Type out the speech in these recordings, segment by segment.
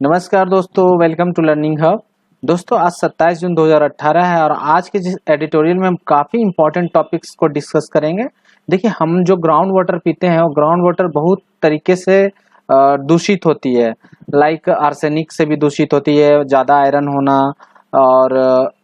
नमस्कार दोस्तों, welcome to learning hub. दोस्तों आज 27 जून 2018 है और आज के जिस एडिटोरियल में हम काफ़ी इंपॉर्टेंट टॉपिक्स को डिस्कस करेंगे। देखिए, हम जो ग्राउंड वाटर पीते हैं वो ग्राउंड वाटर बहुत तरीके से दूषित होती है। लाइक आर्सेनिक से भी दूषित होती है, ज़्यादा आयरन होना। और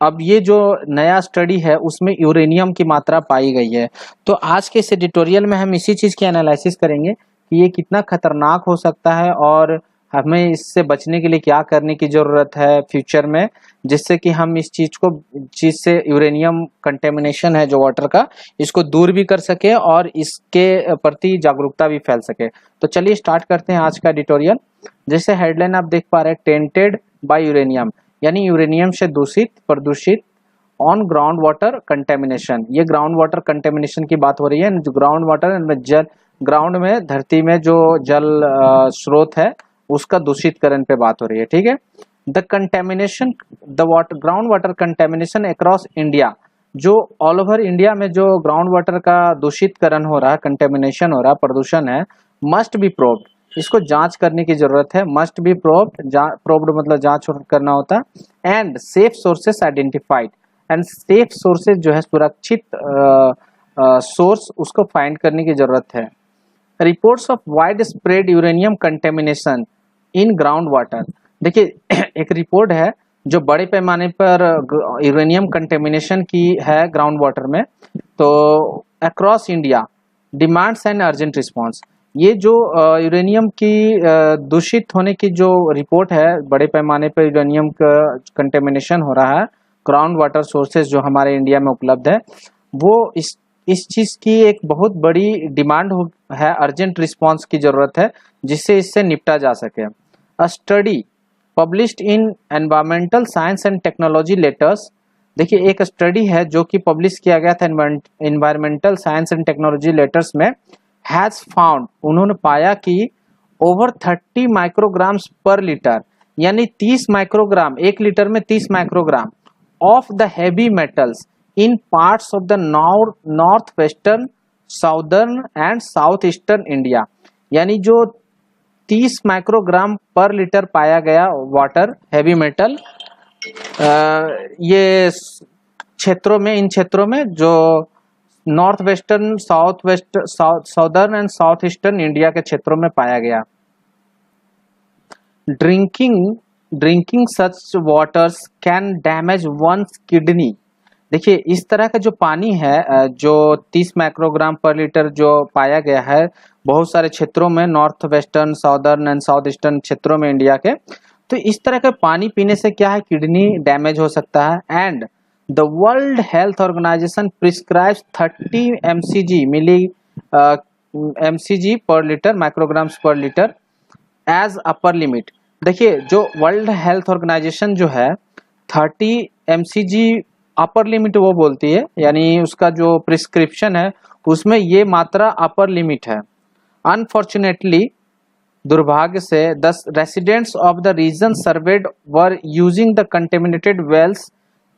अब ये जो नया स्टडी है उसमें यूरेनियम की मात्रा पाई गई है। तो आज के इस एडिटोरियल में हम इसी चीज़ की एनालिसिस करेंगे कि ये कितना खतरनाक हो सकता है और हमें इससे बचने के लिए क्या करने की ज़रूरत है फ्यूचर में, जिससे कि हम इस चीज़ से यूरेनियम कंटेमिनेशन है जो वाटर का, इसको दूर भी कर सके और इसके प्रति जागरूकता भी फैल सके। तो चलिए स्टार्ट करते हैं आज का एडिटोरियल। जैसे हेडलाइन आप देख पा रहे हैं, टेंटेड बाय यूरेनियम, यानी यूरेनियम से प्रदूषित ऑन ग्राउंड वाटर कंटेमिनेशन। ये ग्राउंड वाटर कंटेमिनेशन की बात हो रही है। जो ग्राउंड वाटर में जल, ग्राउंड में, धरती में जो जल स्रोत है उसका दूषितकरण पे बात हो रही है। ठीक है। The contamination, the water, ground water contamination across India, जो ऑल ओवर इंडिया में जो ग्राउंड वाटर का दूषितकरण हो रहा है, कंटेमिनेशन हो रहा है, प्रदूषण है, मस्ट बी प्रोब्ड, इसको जांच करने की जरूरत है। मस्ट बी प्रोब्ड, प्रोब्ड मतलब जांच करना होता है। And safe sources identified, and safe sources जो है सुरक्षित सोर्स उसको फाइंड करने की जरूरत है। Reports of wide spread uranium contamination in ground water. देखिए एक रिपोर्ट है जो बड़े पैमाने पर यूरेनियम कंटेमिनेशन की है ग्राउंड वाटर में। तो across India demands and urgent response, ये जो यूरेनियम की दूषित होने की जो रिपोर्ट है, बड़े पैमाने पर यूरेनियम का कंटेमिनेशन हो रहा है ग्राउंड वाटर सोर्सेज जो हमारे इंडिया में उपलब्ध है, वो इस चीज़ की एक बहुत बड़ी डिमांड है, अर्जेंट रिस्पांस की ज़रूरत है जिससे इससे निपटा जा सके। अ study published in environmental science and technology letters, देखिए एक स्टडी है जो कि पब्लिश किया गया था environmental science and technology letters में, हैज़ फाउंड, उन्होंने पाया कि ओवर 30 माइक्रोग्राम्स पर लीटर, यानी 30 माइक्रोग्राम, 1 लीटर में 30 microgram of the heavy metals in parts of the north western, southern and south eastern India, यानी जो 30 माइक्रोग्राम पर लीटर पाया गया वाटर हैवी मेटल ये क्षेत्रों में, इन क्षेत्रों में जो north western, southern and south eastern India के क्षेत्रों में पाया गया। Drinking such waters can damage one's kidney. देखिए इस तरह का जो पानी है, जो 30 माइक्रोग्राम पर लीटर जो पाया गया है बहुत सारे क्षेत्रों में, north western, southern and south eastern क्षेत्रों में इंडिया के, तो इस तरह का पानी पीने से क्या है, किडनी डैमेज हो सकता है। And the world health organisation prescribes 30 mcg per litre, micrograms per litre as upper limit. देखिए जो वर्ल्ड हेल्थ ऑर्गेनाइजेशन जो है 30 mcg अपर लिमिट वो बोलती है, यानी उसका जो प्रिस्क्रिप्शन है उसमें ये मात्रा अपर लिमिट है। अनफॉर्चुनेटली, दुर्भाग्य से, the residents of the region surveyed were using the contaminated wells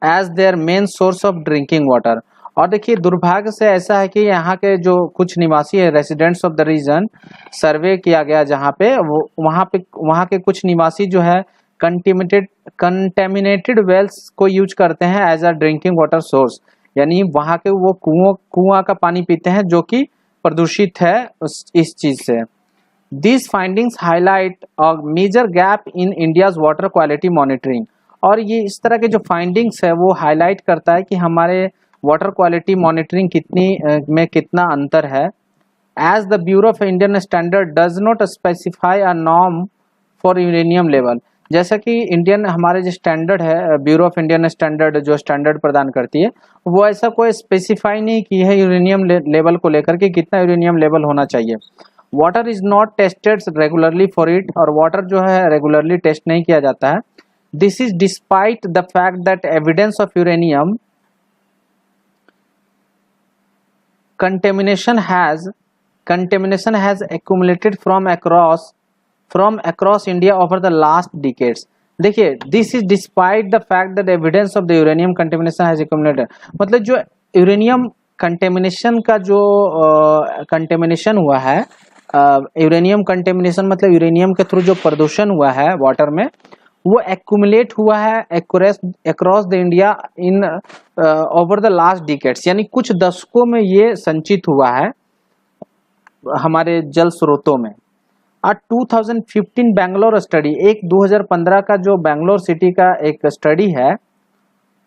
as their main source of drinking water. और देखिए दुर्भाग्य से ऐसा है कि यहाँ के जो कुछ निवासी है, रेसिडेंट्स ऑफ द रीजन सर्वे किया गया जहाँ पे, वो वहाँ के कुछ निवासी जो है कंटेमिनेटेड वेल्स को यूज करते हैं as a drinking water source, यानी वहाँ के वो कुआं का पानी पीते हैं जो कि प्रदूषित है इस चीज से। These findings highlight a major gap in India's water quality monitoring, और ये इस तरह के जो फाइंडिंग्स है वो हाईलाइट करता है कि हमारे वाटर क्वालिटी मॉनिटरिंग में कितना अंतर है। As the Bureau of Indian Standard does not specify a norm for uranium level, जैसा कि इंडियन हमारे जो स्टैंडर्ड है, ब्यूरो ऑफ इंडियन स्टैंडर्ड जो स्टैंडर्ड प्रदान करती है, वो ऐसा कोई स्पेसिफाई नहीं की है यूरेनियम लेवल को लेकर के कितना यूरेनियम लेवल होना चाहिए। Water is not tested regularly for it, और वाटर जो है रेगुलरली टेस्ट नहीं किया जाता है। This is despite the fact that evidence of uranium contamination has accumulated from across India over the last decades. देखिए this is despite the fact that evidence of the uranium contamination has accumulated, मतलब जो uranium contamination का जो contamination हुआ है uranium contamination मतलब uranium के through जो प्रदूषण हुआ है वाटर में, वो एक्यूमुलेट हुआ है across the India in over the last decades, यानी कुछ दशकों में ये संचित हुआ है हमारे जल स्रोतों में। 2015 बैंगलोर स्टडी, एक 2015 का जो बैंगलोर सिटी का एक स्टडी है,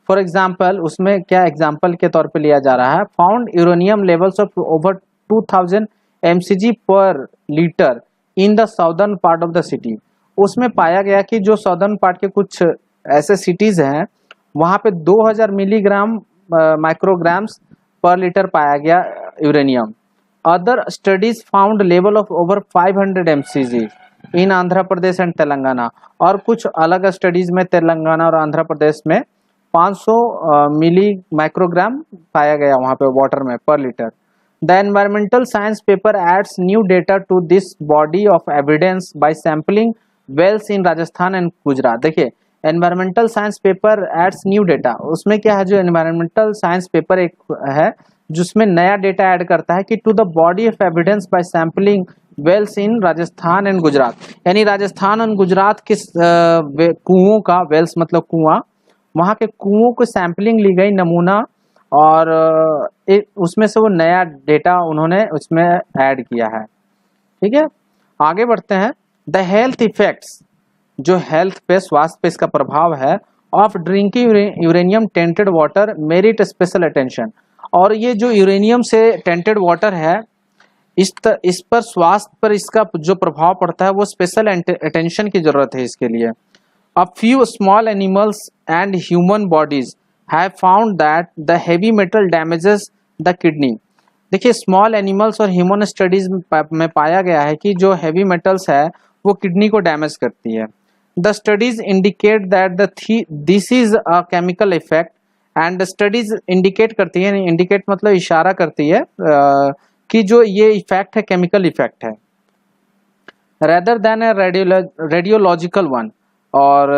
फॉर एग्जाम्पल उसमें क्या एग्जाम्पल के तौर पे लिया जा रहा है, found uranium levels of over 2000 mcg per litre in the southern part of the city. उसमें पाया गया कि जो साउदर्न पार्ट के कुछ ऐसे सिटीज हैं वहां पे 2000 मिलीग्राम माइक्रोग्राम्स पर लीटर पाया गया uranium. Other studies found level of over 500 mcg in Andhra Pradesh and Telangana, और कुछ अलग स्टडीज में तेलंगाना और आंध्र प्रदेश में 500 मिली माइक्रोग्राम पाया गया वहां पे वाटर में पर litre. The environmental science paper adds new data to this body of evidence by sampling wells in Rajasthan and Gujarat. देखिए environmental science paper adds new data, उसमें क्या है, जो एनवायरमेंटल साइंस पेपर एक है जिसमें नया डेटा ऐड करता है कि to the body of evidence by sampling wells in Rajasthan and Gujarat, यानी राजस्थान और गुजरात के कुओं का, वेल्स मतलब कुआं, वहां के कुओं को सैम्पलिंग ली गई, नमूना, और उसमें से वो नया डेटा उन्होंने उसमें ऐड किया है। ठीक है, आगे बढ़ते हैं। द हेल्थ इफेक्ट्स, जो हेल्थ पे, स्वास्थ्य पे इसका प्रभाव है, of drinking uranium tainted water merit special attention. और ये जो यूरेनियम से टेंटेड वाटर है, इस पर स्वास्थ्य पर इसका जो प्रभाव पड़ता है वो स्पेशल अटेंशन की जरूरत है इसके लिए। A few small animals and human bodies have found that the heavy metal damages the kidney। देखिए स्मॉल एनिमल्स और ह्यूमन स्टडीज में पाया गया है कि जो हैवी मेटल्स है वो किडनी को डैमेज करती है। The studies indicate that this is a chemical effect, and studies indicate करती है, इंडिकेट मतलब इशारा करती है कि जो ये इफेक्ट है केमिकल इफेक्ट है, रेदर देन ए रेडियोलॉजिकल वन। और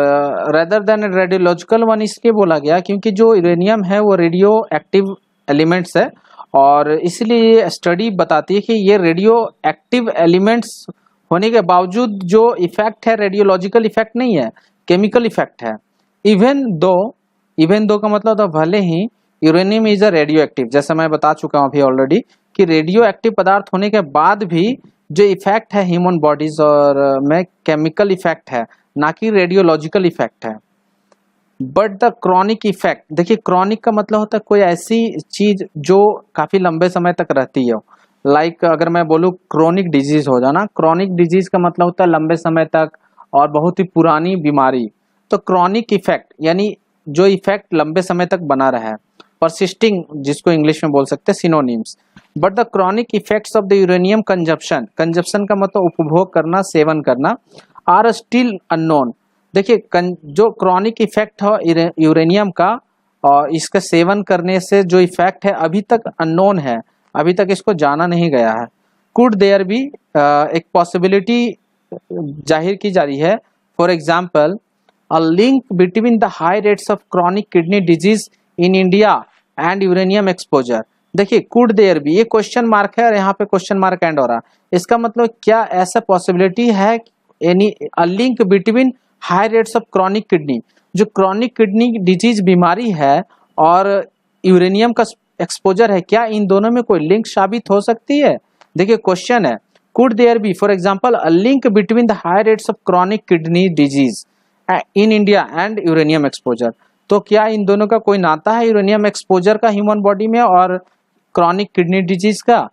रेदर देन रेडियोलॉजिकल वन इसके बोला गया क्योंकि जो यूरेनियम है वो रेडियो एक्टिव एलिमेंट्स है, और इसलिए स्टडी बताती है कि ये रेडियो एक्टिव एलिमेंट्स होने के बावजूद जो इफेक्ट है रेडियोलॉजिकल इफेक्ट नहीं है, केमिकल इफेक्ट है। इवन दो का मतलब था भले ही uranium is a radioactive, जैसे मैं बता चुका हूँ अभी ऑलरेडी कि रेडियो एक्टिव पदार्थ होने के बाद भी जो इफेक्ट है ह्यूमन बॉडीज और में केमिकल इफेक्ट है, ना कि रेडियोलॉजिकल इफेक्ट है। बट द क्रॉनिक इफेक्ट, देखिए क्रॉनिक का मतलब होता है कोई ऐसी चीज जो काफी लंबे समय तक रहती है, लाइक अगर मैं बोलूँ क्रोनिक डिजीज हो जाना, क्रोनिक डिजीज का मतलब होता है लंबे समय तक और बहुत ही पुरानी बीमारी। तो क्रॉनिक इफेक्ट यानी जो इफेक्ट लंबे समय तक बना रहा है, परसिस्टिंग जिसको इंग्लिश में बोल सकते हैं synonyms. But the chronic effects of the uranium consumption, consumption का मतलब उपभोग करना, सेवन करना, आर स्टिल अननोन। देखिए जो क्रॉनिक इफेक्ट है यूरेनियम का और इसका सेवन करने से जो इफेक्ट है अभी तक अननोन है, अभी तक इसको जाना नहीं गया है। कुड देयर बी, एक पॉसिबिलिटी जाहिर की जा रही है, for example a link between the high rates of chronic kidney disease in India and uranium exposure. देखिए कुड देयर बी, ये क्वेश्चन मार्क है और यहाँ पे क्वेश्चन मार्क एंड हो रहा है, इसका मतलब क्या ऐसा पॉसिबिलिटी है any a link between high rates of chronic kidney, जो क्रॉनिक किडनी डिजीज बीमारी है और यूरेनियम का एक्सपोजर है, क्या इन दोनों में कोई लिंक साबित हो सकती है। देखिए क्वेश्चन है could there be for example a link between the high rates of chronic kidney disease in India and uranium exposure. तो क्या इन दोनों का कोई नाता है, यूरेनियम एक्सपोजर का ह्यूमन बॉडी में और क्रॉनिक किडनी डिजीज का।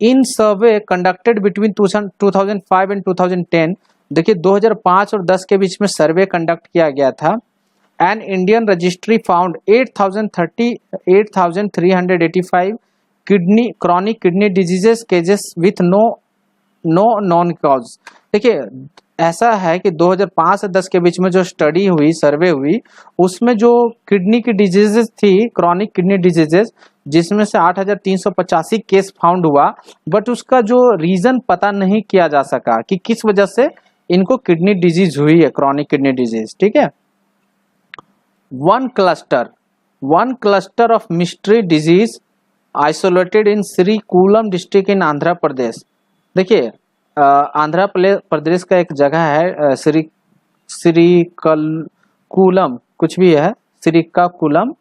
In survey conducted between 2005 and 2010, देखिए 2005 और 10 के बीच में सर्वे कंडक्ट किया गया था। An Indian registry found 8,385 kidney chronic kidney diseases cases with no known cause. देखिए ऐसा है कि 2005 से 10 के बीच में जो स्टडी हुई, सर्वे हुई, उसमें जो किडनी की डिजीजेस थी, क्रॉनिक किडनी डिजीजेस, जिसमें से 8,385 केस फाउंड हुआ, बट उसका जो रीजन पता नहीं किया जा सका कि किस वजह से इनको किडनी डिजीज हुई है, क्रॉनिक किडनी डिजीज। ठीक है, one cluster of mystery disease isolated in Srikakulam district in Andhra Pradesh देखिए आंध्र प्रदेश का एक जगह है श्रीकाकुलम कुछ भी है, श्रीकाकुलम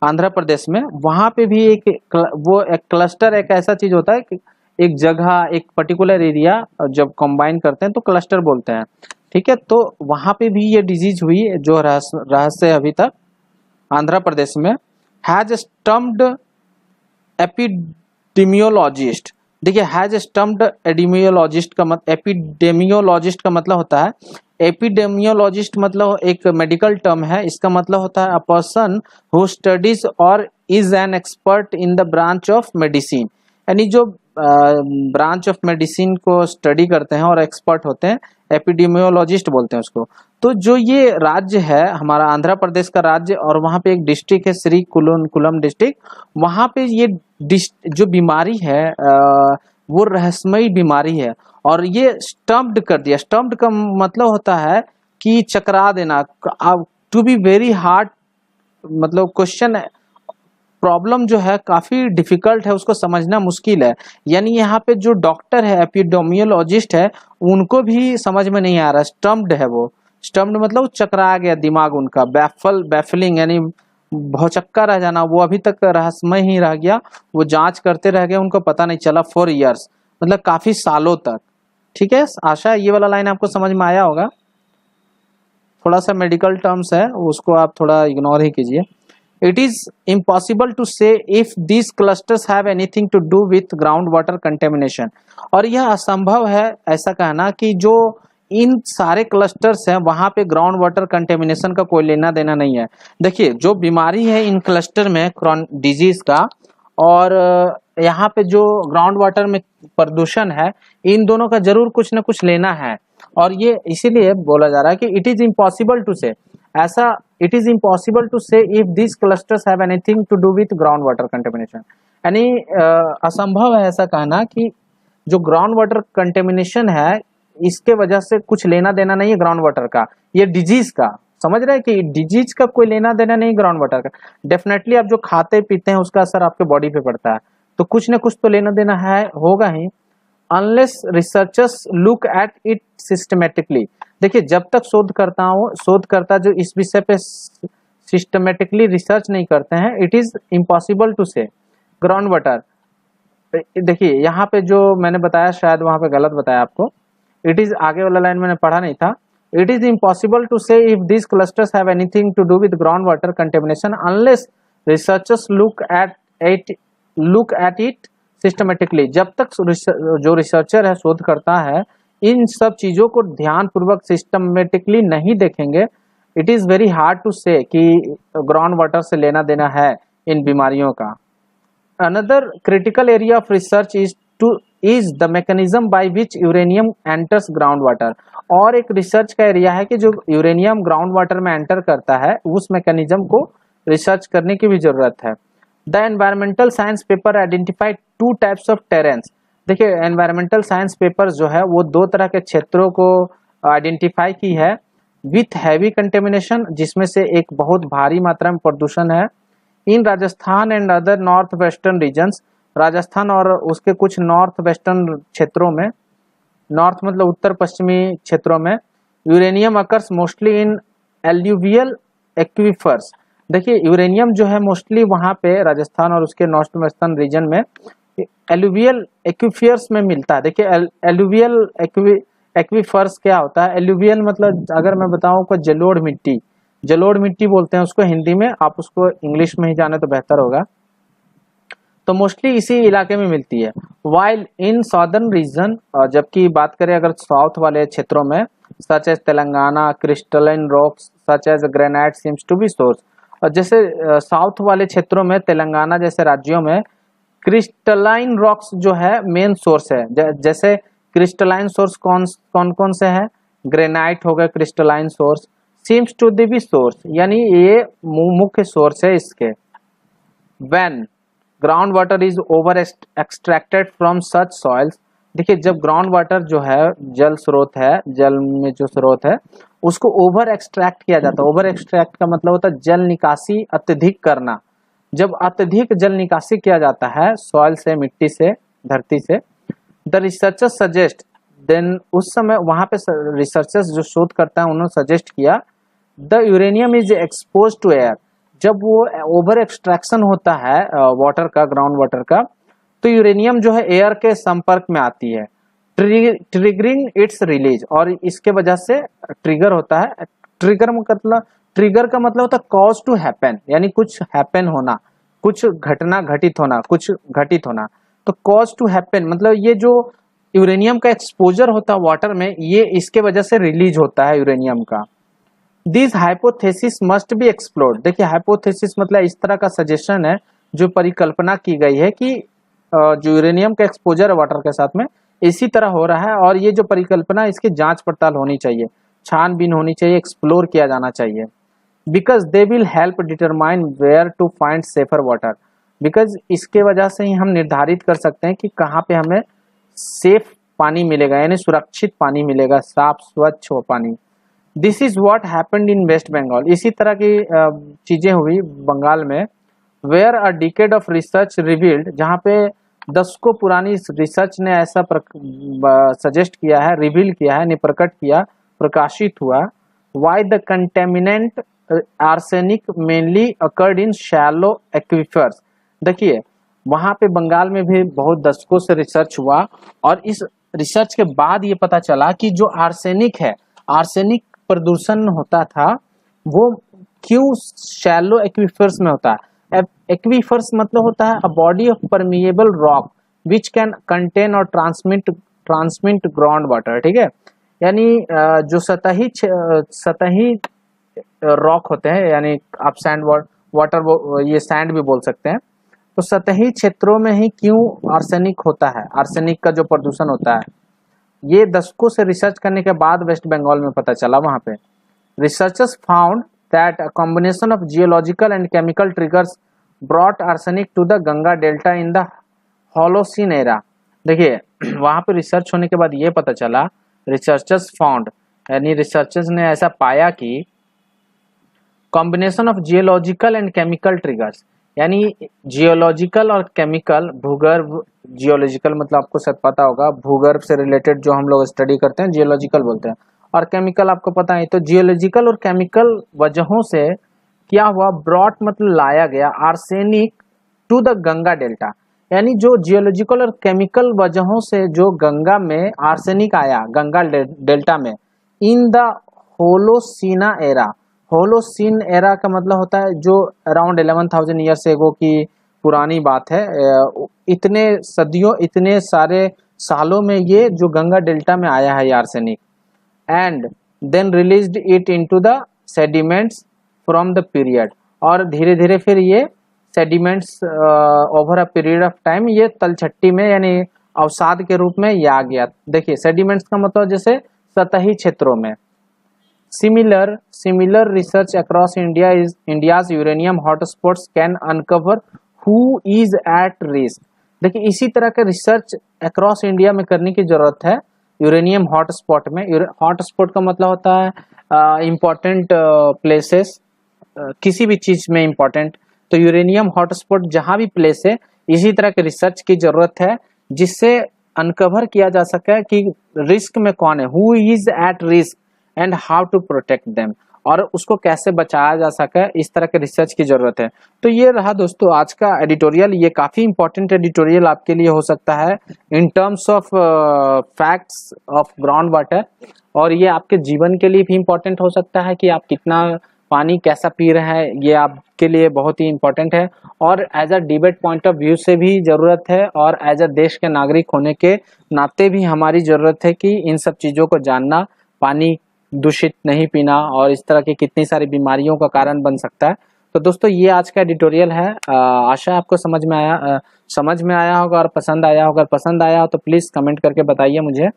आंध्र प्रदेश में। वहां पे भी वो एक क्लस्टर एक ऐसा चीज होता है कि एक जगह एक पर्टिकुलर एरिया जब कंबाइन करते हैं तो क्लस्टर बोलते हैं, ठीक है। तो वहां पे भी ये डिजीज हुई जो रहस्य अभी तक आंध्र प्रदेश में। हैज स्टम्प्ड एपिडेमियोलॉजिस्ट, देखिए हैज स्टम्प्ड एपिडेमियोलॉजिस्ट का मतलब होता है, एपिडेमियोलॉजिस्ट मतलब एक मेडिकल टर्म है, इसका मतलब होता है अ पर्सन हु स्टडीज और is an expert in the branch of medicine, यानी जो ब्रांच ऑफ मेडिसिन को स्टडी करते हैं और एक्सपर्ट होते हैं, एपिडेमियोलॉजिस्ट बोलते हैं उसको। तो जो ये राज्य है हमारा आंध्र प्रदेश का राज्य, और वहाँ पे एक डिस्ट्रिक्ट है श्रीकाकुलम डिस्ट्रिक्ट, वहाँ पे ये जो बीमारी है वो रहस्यमयी बीमारी है, और ये स्टम्प्ड कर दिया। स्टम्प्ड का मतलब होता है कि चकरा देना, टू बी वेरी हार्ड, मतलब क्वेश्चन प्रॉब्लम जो है काफी डिफिकल्ट है, उसको समझना मुश्किल है। यानी यहाँ पे जो डॉक्टर है एपिडेमियोलॉजिस्ट है उनको भी समझ में नहीं आ रहा, स्टम्प्ड है वो। स्टम्प्ड मतलब चकरा गया दिमाग उनका, बैफलिंग यानी भौचक्का रह जाना, वो अभी तक रहस्यमय ही रह गया, वो जांच करते रह गए, उनको पता नहीं चला 4 years, मतलब काफी सालों तक। ठीक है, आशा ये वाला लाइन आपको समझ में आया होगा। थोड़ा सा मेडिकल टर्म्स है उसको आप थोड़ा इग्नोर ही कीजिए। It is impossible to say if these clusters have anything to do with groundwater contamination, और यह असंभव है ऐसा कहना कि जो इन सारे क्लस्टर्स हैं वहां पे ग्राउंड वाटर कंटेमिनेशन का कोई लेना देना नहीं है। देखिए जो बीमारी है इन क्लस्टर में डिजीज का, और यहाँ पे जो ग्राउंड वाटर में प्रदूषण है, इन दोनों का जरूर कुछ ना कुछ लेना है, और ये इसीलिए बोला जा रहा है कि it is impossible to say, ऐसा it is impossible to say if this clusters have anything to do with ground water contamination, यानी असंभव है ऐसा कहना कि जो ग्राउंड वाटर कंटेमिनेशन है इसके वजह से कुछ लेना देना नहीं है ग्राउंड वाटर का, ये डिजीज का। समझ रहे हैं कि डिजीज का कोई लेना देना नहीं ग्राउंड वाटर का। डेफिनेटली आप जो खाते पीते हैं उसका असर आपके बॉडी पे पड़ता है, तो कुछ ना कुछ तो लेना देना है, होगा ही, unless researchers look at it systematically. देखिए जब तक शोधकर्ता जो इस विषय पे सिस्टमेटिकली रिसर्च नहीं करते हैं, इट इज इम्पॉसिबल टू से ग्राउंड वाटर। देखिए यहाँ पे जो मैंने बताया शायद वहां पे गलत बताया आपको, इट इज आगे वाला लाइन मैंने पढ़ा नहीं था। It is impossible to say if this clusters have anything to do with ground water contamination unless researchers look at it systematically. जब तक जो रिसर्चर है, शोधकर्ता है, इन सब चीजों को ध्यान पूर्वक सिस्टमेटिकली नहीं देखेंगे, it is very hard to say कि ग्राउंड वाटर से लेना देना है इन बीमारियों का। Another critical area of research is the mechanism by which uranium enters ground water. और एक रिसर्च का एरिया है कि जो यूरेनियम ग्राउंड वाटर में एंटर करता है, उस मैकेनिज्म को रिसर्च करने की भी जरूरत है। The environmental science paper identified 2 types of terrains. देखिए एनवायरमेंटल साइंस पेपर जो है वो 2 तरह के क्षेत्रों को आइडेंटिफाई की है, विथ हैवी कंटेमिनेशन, जिसमें से एक बहुत भारी मात्रा में प्रदूषण है, in Rajasthan and other north western regions, Rajasthan और उसके कुछ नॉर्थ वेस्टर्न क्षेत्रों में, नॉर्थ मतलब उत्तर पश्चिमी क्षेत्रों में, uranium occurs mostly in alluvial aquifers. देखिए यूरेनियम जो है मोस्टली वहां पे राजस्थान और उसके नॉर्थ वेस्टर्न रीजन में एल्यूवियल एक्वीफर्स में मिलता है। देखिए एल्यूवियल एक्वीफर्स क्या होता है? एल्यूवियल मतलब अगर मैं बताऊं को जलोढ़ मिट्टी बोलते हैं उसको हिंदी में, आप उसको इंग्लिश में ही जाने तो बेहतर होगा। तो मोस्टली इसी इलाके में मिलती है। वाइल इन सदर्न रीजन, जबकि बात करें अगर साउथ वाले क्षेत्रों में, such as Telangana, crystalline rocks such as granite seems to be source. और जैसे साउथ वाले क्षेत्रों में, तेलंगाना जैसे राज्यों में क्रिस्टलाइन रॉक्स जो है मेन सोर्स है। जैसे क्रिस्टलाइन सोर्स कौन से है? ग्रेनाइट हो गए crystalline source, seems to be source, यानी ये मुख्य सोर्स है इसके। When ground water is over extracted from such soils. देखिए जब ग्राउंड वाटर जो है जल स्रोत है, जल में जो स्रोत है उसको ओवर एक्सट्रैक्ट किया जाता है। ओवर एक्सट्रैक्ट का मतलब होता है जल निकासी अत्यधिक करना। जब अत्यधिक जल निकासी किया जाता है सॉइल से, मिट्टी से, धरती से, द रिसर्चर्स सजेस्ट, देन उस समय वहां पे रिसर्चर्स जो शोध करता है उन्होंने सजेस्ट किया the uranium is expose to air, जब वो ओवर एक्सट्रैक्शन होता है वाटर का, ग्राउंड वाटर का, तो यूरेनियम जो है एयर के संपर्क में आती है, ट्रिगरिंग इट्स रिलीज, और इसके वजह से ट्रिगर होता है। ट्रिगर का मतलब होता है कॉज टू हैपन, यानी कुछ हैपन होना, कुछ घटना घटित होना, कुछ घटित होना। तो कॉज टू हैपन मतलब ये जो यूरेनियम का एक्सपोजर होता है वाटर में, ये इसके वजह से रिलीज होता है यूरेनियम का। This hypothesis must be explored. देखिए हाइपोथेसिस मतलब इस तरह का सजेशन है, जो परिकल्पना की गई है कि जो यूरेनियम का एक्सपोजर है वाटर के साथ में इसी तरह हो रहा है, और ये जो परिकल्पना इसकी जांच पड़ताल होनी चाहिए, छानबीन होनी चाहिए, एक्सप्लोर किया जाना चाहिए। Because they will help determine where to find safer water, because इसके वजह से ही हम निर्धारित कर सकते हैं कि कहाँ पे हमें सेफ पानी मिलेगा, यानी सुरक्षित पानी मिलेगा, साफ स्वच्छ हो पानी। This is what happened in West Bengal. इसी तरह की चीजें हुई बंगाल में, where a decade of research revealed, जहाँ पे दशकों पुरानी रिसर्च ने ऐसा सजेस्ट किया है, रिवील किया है, प्रकट किया, प्रकाशित हुआ। Why the contaminant arsenic mainly occurred in shallow aquifers. देखिए वहां पे बंगाल में भी बहुत दशकों से रिसर्च हुआ, और इस रिसर्च के बाद ये पता चला कि जो आर्सेनिक है, आर्सेनिक प्रदूषण होता था वो क्यों शैलो एक्विफर्स में होता है। एक्विफर्स मतलब होता है a body of permeable rock which can contain और ट्रांसमिट ग्राउंड वाटर, ठीक है। यानी जो सतही रॉक होते हैं, यानी आप सैंड वाटर, ये सैंड भी बोल सकते हैं, तो सतही क्षेत्रों में ही क्यों आर्सेनिक होता है, आर्सेनिक का जो प्रदूषण होता है, ये दशकों से रिसर्च करने के बाद वेस्ट बंगाल में पता चला। वहां पे researchers found that a combination of geological and chemical triggers brought arsenic to the Ganga delta in the Holocene era. देखिए वहां पे रिसर्च होने के बाद ये पता चला, रिसर्चर्स फाउंड यानी रिसर्चर्स ने ऐसा पाया कि combination of geological and chemical triggers, यानी जियोलॉजिकल और केमिकल, भूगर्भ, जियोलॉजिकल मतलब आपको शायद पता होगा, भूगर्भ से रिलेटेड जो हम लोग स्टडी करते हैं जियोलॉजिकल बोलते हैं, और केमिकल आपको पता है। तो जियोलॉजिकल और केमिकल वजहों से क्या हुआ, ब्रॉट मतलब लाया गया arsenic to the Ganga delta, यानी जो जियोलॉजिकल और केमिकल वजहों से जो गंगा में आर्सेनिक आया, गंगा डेल्टा में, in the Holocene era. Holocene era का मतलब होता है जो अराउंड 11,000 ईयर्स एगो की पुरानी बात है। इतने सदियों, इतने सारे सालों में ये जो गंगा डेल्टा में आया है ये arsenic, and then released it into the sediments from the period, और धीरे धीरे फिर ये sediments over a period of time ये तलछट्टी में यानी अवसाद के रूप में ये आ गया। देखिए सेडिमेंट्स का मतलब जैसे सतही क्षेत्रों में। Similar research across India's uranium hotspots can uncover who is at risk। देखिए इसी तरह का रिसर्च अक्रॉस इंडिया में करने की जरूरत है यूरेनियम हॉटस्पॉट में। हॉटस्पॉट का मतलब होता है इम्पोर्टेंट प्लेसेस, किसी भी चीज में इम्पोर्टेंट, तो यूरेनियम हॉटस्पॉट जहां भी प्लेस है, इसी तरह के रिसर्च की जरूरत है जिससे अनकवर किया जा सके कि रिस्क में कौन है, who is at risk and how to protect them, और उसको कैसे बचाया जा सके, इस तरह के रिसर्च की जरूरत है। तो ये रहा दोस्तों आज का एडिटोरियल। ये काफी इंपॉर्टेंट एडिटोरियल आपके लिए हो सकता है in terms of facts of ground water, और ये आपके जीवन के लिए भी इम्पोर्टेंट हो सकता है कि आप कितना पानी कैसा पी रहे हैं, ये आपके लिए बहुत ही इम्पोर्टेंट है, और as a debate point of view से भी जरूरत है, और एज अ देश के नागरिक होने के नाते भी हमारी जरूरत है कि इन सब चीजों को जानना, पानी दूषित नहीं पीना और इस तरह की कितनी सारी बीमारियों का कारण बन सकता है। तो दोस्तों ये आज का एडिटोरियल है। आशा आपको समझ में आया होगा और पसंद आया होगा। पसंद आया हो तो प्लीज़ कमेंट करके बताइए मुझे,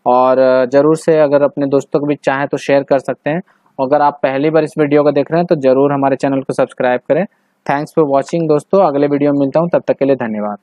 और ज़रूर से अगर अपने दोस्तों को भी चाहें तो शेयर कर सकते हैं। अगर आप पहली बार इस वीडियो को देख रहे हैं तो ज़रूर हमारे चैनल को सब्सक्राइब करें। थैंक्स फॉर वॉचिंग दोस्तों, अगले वीडियो में मिलता हूँ, तब तक के लिए धन्यवाद।